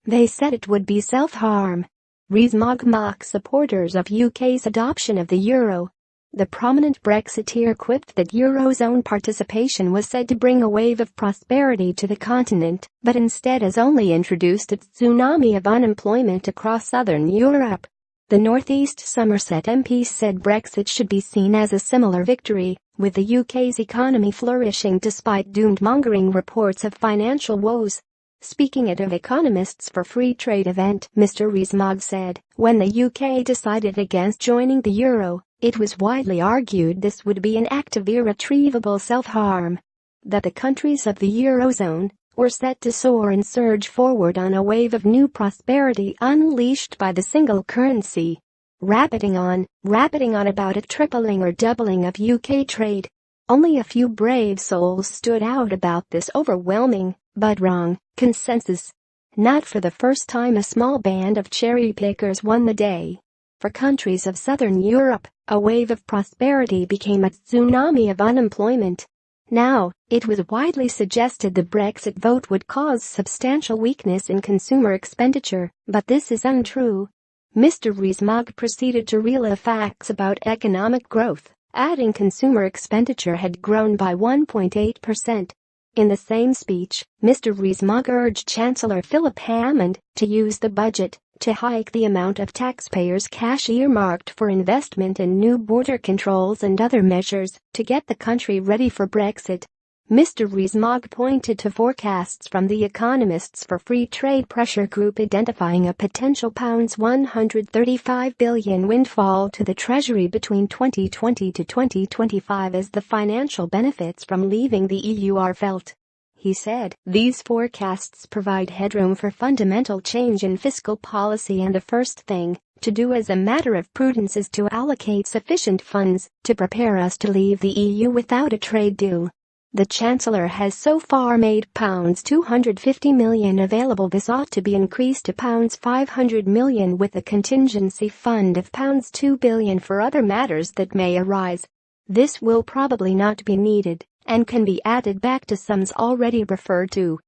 They said it would be self-harm. Rees Mogg mocks supporters of UK's adoption of the euro. The prominent Brexiteer quipped that eurozone participation was said to bring a wave of prosperity to the continent, but instead has only introduced a tsunami of unemployment across southern Europe. The North East Somerset MP said Brexit should be seen as a similar victory, with the UK's economy flourishing despite doom-mongering reports of financial woes. Speaking at an Economists for Free Trade event, Mr. Rees Mogg said, when the UK decided against joining the euro, it was widely argued this would be an act of irretrievable self-harm. That the countries of the eurozone were set to soar and surge forward on a wave of new prosperity unleashed by the single currency. Rabbiting on about a tripling or doubling of UK trade. Only a few brave souls stood out about this overwhelming, but wrong, consensus. Not for the first time a small band of cherry-pickers won the day. For countries of southern Europe, a wave of prosperity became a tsunami of unemployment. Now, it was widely suggested the Brexit vote would cause substantial weakness in consumer expenditure, but this is untrue. Mr. Rees Mogg proceeded to reel off facts about economic growth, adding consumer expenditure had grown by 1.8%. In the same speech, Mr. Rees Mogg urged Chancellor Philip Hammond to use the budget to hike the amount of taxpayers' cash earmarked for investment in new border controls and other measures to get the country ready for Brexit. Mr. Rees Mogg pointed to forecasts from the Economists for Free Trade Pressure Group identifying a potential £135 billion windfall to the Treasury between 2020 to 2025 as the financial benefits from leaving the EU are felt. He said, these forecasts provide headroom for fundamental change in fiscal policy, and the first thing to do as a matter of prudence is to allocate sufficient funds to prepare us to leave the EU without a trade deal. The Chancellor has so far made £250 million available. This ought to be increased to £500 million with a contingency fund of £2 billion for other matters that may arise. This will probably not be needed and can be added back to sums already referred to.